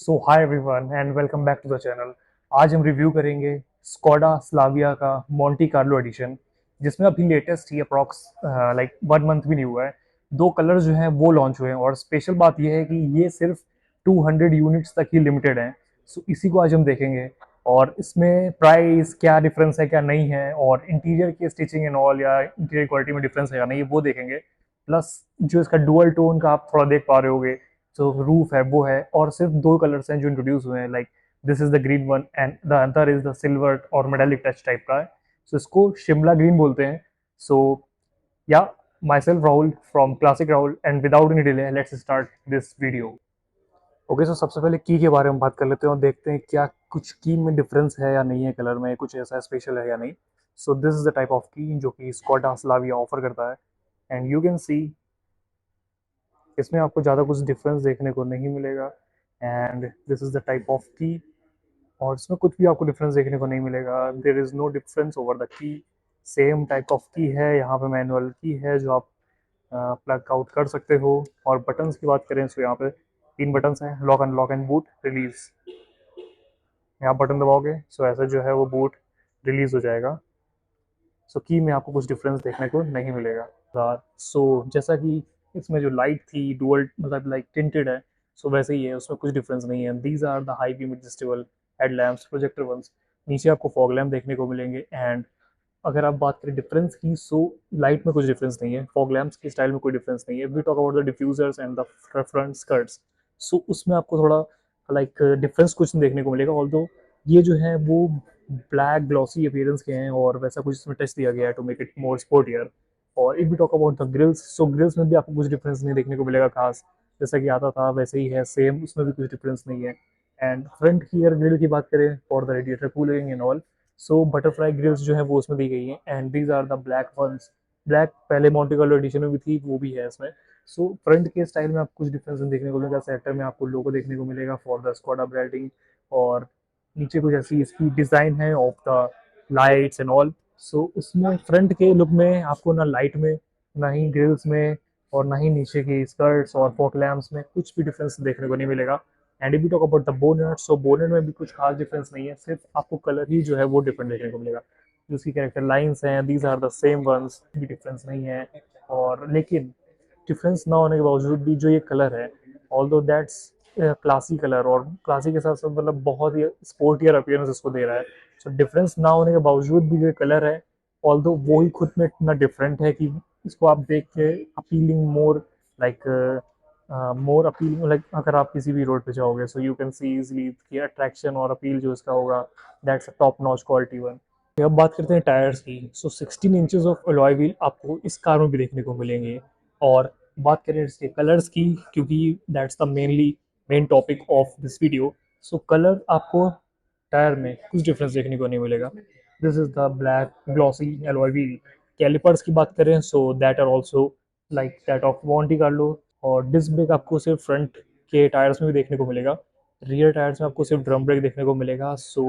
So hi everyone and welcome back to the channel. आज हम review करेंगे Skoda Slavia का मोंटी कार्लो एडिशन, जिसमें अभी लेटेस्ट ही अप्रॉक्स लाइक 1 मंथ भी नहीं हुआ है। दो कलर जो हैं वो लॉन्च हुए हैं और स्पेशल बात यह है कि ये सिर्फ 200 यूनिट्स तक ही लिमिटेड हैं। सो इसी को आज हम देखेंगे और इसमें प्राइस क्या डिफरेंस है क्या नहीं है, और इंटीरियर की स्टिचिंग एंड ऑल या इंटीरियर क्वालिटी में डिफरेंस है या नहीं वो देखेंगे। प्लस जो इसका डुअल टोन का आप थोड़ा देख पा रहे होगे, जो रूफ है वो है, और सिर्फ दो कलर्स हैं जो इंट्रोड्यूस हुए हैं, like this is the green one and the other is the silver और मेटालिक टच टाइप का है। सो इसको शिमला ग्रीन बोलते हैं। So yeah myself Rahul from classic Rahul, and without any delay let's start this video. Okay, so सबसे पहले की के बारे में बात कर लेते हैं और देखते हैं क्या कुछ की में डिफरेंस है या नहीं है, कलर में कुछ ऐसा स्पेशल है या नहीं। सो this is the type of की जो कि स्कॉडा स्लाविया ऑफर करता है, एंड यू कैन सी इसमें आपको ज़्यादा कुछ डिफरेंस देखने को नहीं मिलेगा। And this is the type of की, और इसमें कुछ भी आपको डिफरेंस देखने को नहीं मिलेगा। There is no difference over the key. Same type of key है, यहाँ पे मैनुअल की है जो आप प्लग आउट कर सकते हो। और बटन्स की बात करें तो यहाँ पे तीन बटन्स हैं, lock unlock and boot release. यहाँ बटन दबाओगे सो ऐसा जो है वो बूट रिलीज हो जाएगा। सो की में आपको कुछ डिफरेंस देखने को नहीं मिलेगा। सो जैसा कि इसमें जो लाइट थी डुअल मतलब लाइक टिंटेड है, सो वैसे ही है, उसमें कुछ डिफरेंस नहीं है। These are the high beam adjustable headlamps projector ones. नीचे आपको फॉग लैम्प देखने को मिलेंगे। एंड अगर आप बात करें डिफरेंस की, सो लाइट में कुछ डिफरेंस नहीं है, फॉग लैम्प्स की स्टाइल में कोई डिफरेंस नहीं है। We talk about the diffusers and the front skirts, so उसमें आपको थोड़ा लाइक डिफरेंस कुछ नहीं देखने को मिलेगा। ऑल्दो ये जो है वो ब्लैक ग्लॉसी अपीयरेंस के हैं और वैसा कुछ इसमें टच दिया गया है to make it more sportier. और if we talk about the grills, so grills में भी आपको कुछ डिफरेंस नहीं देखने को मिलेगा खास। जैसा कि आता था वैसे ही है सेम, उसमें भी कुछ डिफरेंस नहीं है। एंड फ्रंट की एयर ग्रिल की बात करें for the radiator cooling and all, so butterfly grills जो है वो उसमें दी गई हैं, and these are the black ones. Black पहले मोंटे कार्लो एडिशन में भी थी, वो भी है इसमें। सो फ्रंट के स्टाइल में आपको कुछ डिफरेंस देखने को मिलेगा। सेक्टर में आपको लोगो देखने को मिलेगा फॉर द स्क्वाडा ब्रांडिंग, और नीचे कुछ ऐसी इसकी डिजाइन है of the lights and all. So उसमें फ्रंट के लुक में आपको ना लाइट में, ना ही ग्रिल्स में, और ना ही नीचे की स्कर्ट्स और फॉक लैम्प्स में कुछ भी डिफरेंस देखने को नहीं मिलेगा। And if you talk about the bonnet, so bonnet में भी कुछ खास डिफरेंस नहीं है, सिर्फ आपको कलर ही जो है वो डिफरेंट देखने को मिलेगा। जो उसकी कैरेक्टर लाइंस हैं these are the same ones, भी डिफरेंस नहीं है। और लेकिन डिफरेंस ना होने के बावजूद भी जो ये कलर है, ऑल्दो दैट्स क्लासी कलर, और क्लासी के साथ साथ मतलब बहुत ही स्पोर्टियर अपीयरेंस इसको दे रहा है। सो डिफरेंस ना होने के बावजूद भी जो कलर है, ऑल्दो वो ही खुद में इतना डिफरेंट है कि इसको आप देख के appealing more like more appealing, like अगर आप किसी भी रोड पे जाओगे सो यू कैन सी इजीली कि अट्रैक्शन और अपील जो इसका होगा, that's a top notch quality one. अब बात करते हैं टायर्स की, सो 16 इंचेस ऑफ अलॉय व्हील आपको इस कार में भी देखने को मिलेंगे। और बात करें इसके कलर्स की, क्योंकि that's the main topic of this video. So colour आपको टायर में कुछ डिफरेंस देखने को नहीं मिलेगा। This is the black glossy alloy wheel. Callipers की बात करें so that are also like that of Monte Carlo. और डिस्क ब्रेक आपको सिर्फ फ्रंट के टायर्स में भी देखने को मिलेगा, रियर टायर्स में आपको सिर्फ ड्रम ब्रेक देखने को मिलेगा। सो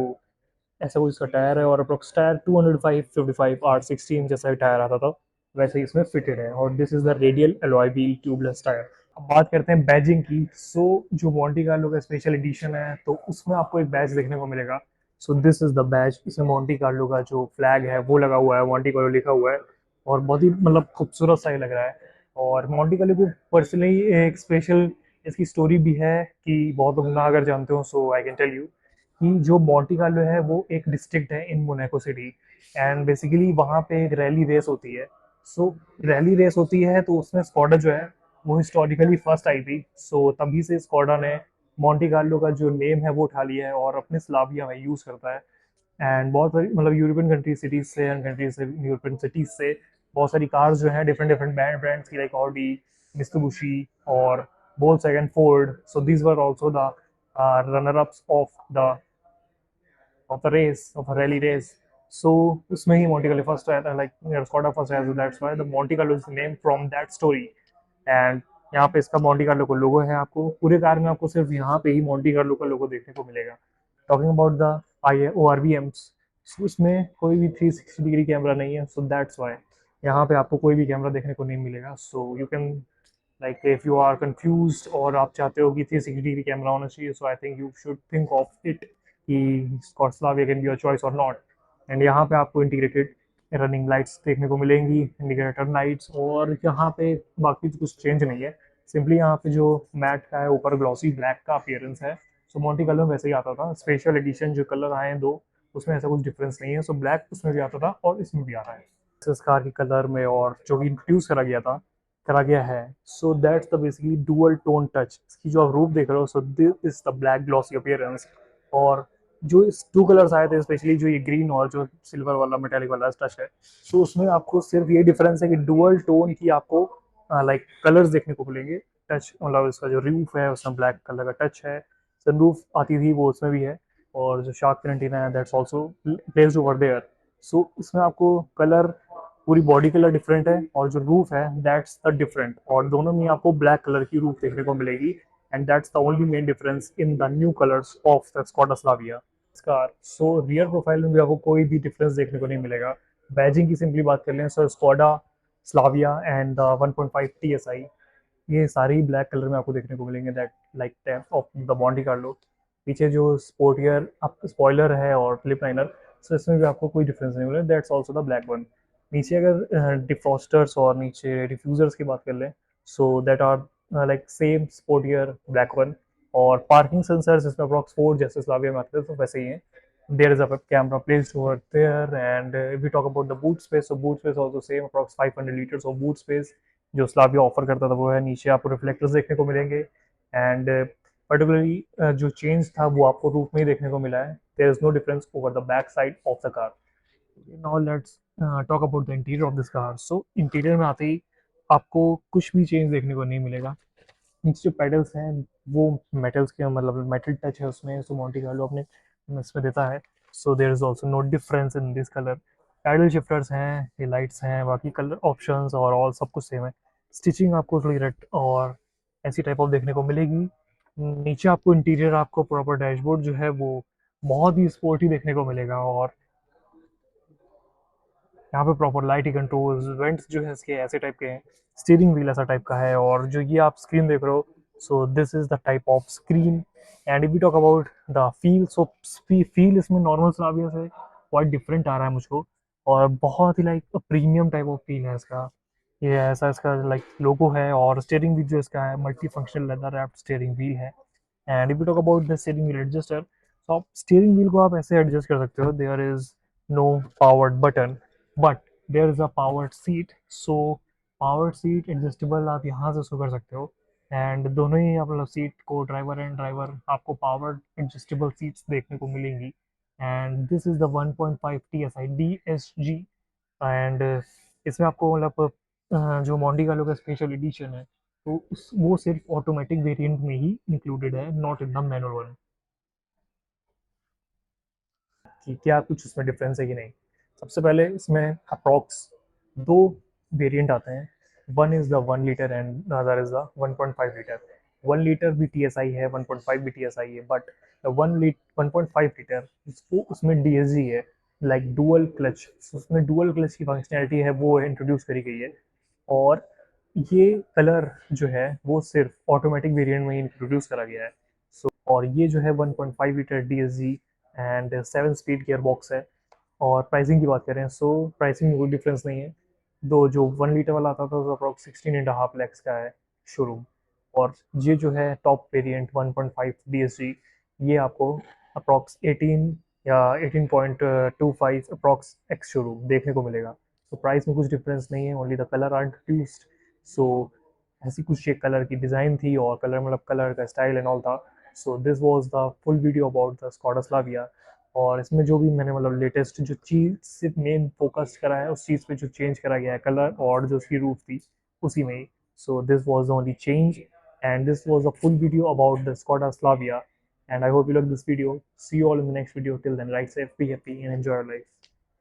ऐसा कुछ इसका टायर है, और अप्रोक्स टायर 205/55 R16 जैसा टायर आता था वैसे ही इसमें फिटेड है। और this is the radial alloy wheel tubeless tyre. अब बात करते हैं बैजिंग की, सो जो मोंटी कार्लो का स्पेशल एडिशन है तो उसमें आपको एक बैज देखने को मिलेगा। So this is the badge, इसमें मोंटी कार्लो का जो फ्लैग है वो लगा हुआ है, मोंटी कार्लो लिखा हुआ है, और बहुत ही मतलब खूबसूरत सा ही लग रहा है। और मोंटी कार्लो की पर्सनली एक स्पेशल इसकी स्टोरी भी है कि बहुत लोग ना अगर जानते हो, सो आई कैन टेल यू कि जो मोंटी कार्लो है वो एक डिस्ट्रिक्ट है इन मोनाको सिटी, एंड बेसिकली वहाँ पे एक रैली रेस होती है। सो रैली रेस होती है तो उसमें स्कॉडा जो है वो हिस्टोरिकली फर्स्ट आई थी। सो तभी से स्कॉडा ने मोंटी कार्लो का जो नेम है वो उठा लिया है और अपने स्लाविया में यूज़ करता है। एंड बहुत सारी मतलब यूरोपियन कंट्री सिटीज से एंड कंट्रीज से, यूरोपियन सिटीज से बहुत सारी कार्स जो हैं डिफरेंट डिफरेंट ब्रांड्स की, लाइक ऑडी, मित्सुबिशी और Volkswagen, Ford. So these were also the runner ups of the race of rally race. So उसमें ही मोंटी कार्लो फर्स्ट आया था, लाइक स्कॉडा फर्स्ट आया था, that's why the Monte Carlo is name from that story. And यहाँ पे इसका Monty Carlo का लोगो है, आपको पूरे कार में आपको सिर्फ यहाँ पे ही मोंटी कार्लो का लोगो देखने को मिलेगा। Talking about the I O R V Ms, उसमें कोई भी 360 डिग्री कैमरा नहीं है, सो दैट्स वाई यहाँ पे आपको कोई भी कैमरा देखने को नहीं मिलेगा। So you can like if you are confused और आप चाहते हो कि 360 डिग्री कैमरा होना चाहिए, so I think you should think of it कि Skoda Slavia can be your choice और नॉट। एंड यहाँ पे आपको इंटीग्रेटेड रनिंग लाइट्स देखने को मिलेंगी, इंडिकेटर लाइट्स, और यहाँ पे बाकी तो कुछ चेंज नहीं है। सिंपली यहाँ पे जो मैट का है ऊपर ग्लॉसी ब्लैक का अपीयरेंस है, सो मोंटी कलर में वैसे ही आता था। स्पेशल एडिशन जो कलर आए हैं दो, उसमें ऐसा कुछ डिफरेंस नहीं है। सो ब्लैक उसमें भी आता था और इसमें भी आ रहा है इस कार के कलर में, और जो कि इंट्रोड्यूस करा गया है। So that's the basically dual tone touch. इसकी जो आप रूप देख रहे हो, so this is the black glossy appearance. और जो इस टू कलर्स आए थे, स्पेशली जो ये ग्रीन और जो सिल्वर वाला मेटेलिक वाला टच है, तो उसमें आपको सिर्फ ये डिफरेंस है कि डुअल टोन की आपको लाइक कलर्स देखने को मिलेंगे। टच मतलब इसका जो रूफ है उसमें ब्लैक कलर का टच है, सनरूफ आती थी वो उसमें भी है, और जो शार्क फिन एंटीना है that's also placed over there. So इसमें आपको कलर, पूरी बॉडी कलर डिफरेंट है, और जो रूफ है दैट्स द डिफरेंट, और दोनों में आपको ब्लैक कलर की रूफ देखने को मिलेगी। And that's the only main difference in the new colours of the Skoda Slavia car. So rear profile में भी आपको कोई भी डिफरेंस देखने को नहीं मिलेगा। बैजिंग की सिंपली बात कर लें, सो स्कॉडा स्लाविया एंड 1.5 TSI, ये सारे ही ब्लैक कलर में आपको देखने को मिलेंगे, that like type of the Monty Carlo. पीछे जो स्पोर्टियर आप स्पॉइलर है और फ्लिप लाइनर, सो इसमें भी आपको कोई डिफरेंस नहीं मिलेगा, that's also the black one. नीचे अगर डिफ्रॉस्टर्स और नीचे डिफ्यूजर्स की बात कर लें, so that are like same sportier black one. और पार्किंग सेंसर्स इसमें अप्रॉक्स 4 जैसे स्लाविया में आते हैं तो वैसे ही हैं। There is a camera placed over there. And if we talk about the boot space, so boot space also same, approx 500 litres of boot space जो स्लाविया ऑफर करता था वो है। नीचे आपको रिफ्लेक्टर्स देखने को मिलेंगे। एंड पर्टिकुलरली जो चेंज था वो आपको रूफ में ही देखने को मिला है। There is no difference over the back side of the car. Now let's talk about the interior of this car. So interior में आते ही आपको कुछ भी चेंज देखने को नहीं मिलेगा। नीचे जो पेडल्स हैं वो मेटल्स के, मतलब मेटल टच है उसमें, सो मोंटी कार्लो अपने इसमें देता है। So there is also no difference in this colour. Paddle shifters हैं, ये लाइट्स हैं, बाकी कलर ऑप्शंस और ऑल सब कुछ सेम है। स्टिचिंग आपको थोड़ी रेड और ऐसी टाइप ऑफ देखने को मिलेगी। नीचे आपको इंटीरियर, आपको प्रॉपर डैशबोर्ड जो है वो बहुत ही स्पोर्टी देखने को मिलेगा, और यहाँ पे प्रॉपर लाइट कंट्रोल्स, वेंट्स जो है इसके ऐसे टाइप के हैं। स्टीयरिंग व्हील ऐसा टाइप का है, और जो ये आप स्क्रीन देख रहे हो, so this is the type of screen. And if we talk about the feel, so feel इसमें नॉर्मल स्लाविया से क्वाइट डिफरेंट आ रहा है मुझको, और बहुत ही like premium type of feel है इसका। ये ऐसा इसका लाइक लोगो है, और स्टीयरिंग व्हील जो इसका है multi functional leather wrapped steering wheel है। And if you talk about the steering wheel adjuster, तो आप स्टीयरिंग व्हील को आप ऐसे एडजस्ट कर सकते हो। There is no powered button, but there is a powered seat. So powered seat adjustable आप यहाँ से उसको कर सकते हो। एंड दोनों ही आप मतलब सीट को, ड्राइवर एंड ड्राइवर, आपको पावर्ड एडजस्टेबल सीट्स देखने को मिलेंगी। And this is the 1.5 TSI DSG। And इसमें आपको मतलब जो मोंडी कार्लो का स्पेशल एडिशन है, तो वो सिर्फ ऑटोमेटिक वेरिएंट में ही इंक्लूडेड है, not in the manual one. कि क्या कुछ उसमें डिफरेंस है कि नहीं। सबसे पहले इसमें अप्रॉक्स दो वेरिएंट आते हैं। One is the 1 litre and other is the 1.5 litre. 1 litre भी TSI है, 1.5 भी TSI है, बट 1.5 लीटर उसमें DSG है, लाइक डुअल क्लच। उसमें डुअल क्लच की फंक्शनैलिटी है वो इंट्रोड्यूस करी गई है। और ये कलर जो है वो सिर्फ ऑटोमेटिक वेरिएंट में ही इंट्रोड्यूस करा गया है। और ये जो है 1.5 litre DSG and 7 speed gear box है। और प्राइसिंग की बात करें, सो प्राइसिंग में कोई डिफरेंस नहीं है। दो जो 1 लीटर वाला आता था तो अप्रॉक्स 16.5 lakhs का है शोरूम। और ये जो है टॉप वेरिएंट 1.5 DSG, ये आपको अप्रॉक्स 18 या 18.25 अप्रॉक्स एक्स शोरूम देखने को मिलेगा। तो प्राइस में कुछ डिफरेंस नहीं है, only the colour are introduced. So ऐसी कुछ एक कलर की डिज़ाइन थी, और कलर मतलब कलर का स्टाइल एंड ऑल था। सो this was the full video about the Skoda Slavia. और इसमें जो भी मैंने मतलब लेटेस्ट जो चीज़ सिर्फ मेन फोकस करा है उस चीज़ पे जो चेंज करा गया है कलर और जो उसकी रूफ थी उसी में ही। So this was the only change, and this was a full video about the Skoda Slavia. And I hope you like this video. See you all in the next video. Till then, ride safe, be happy, and enjoy your life.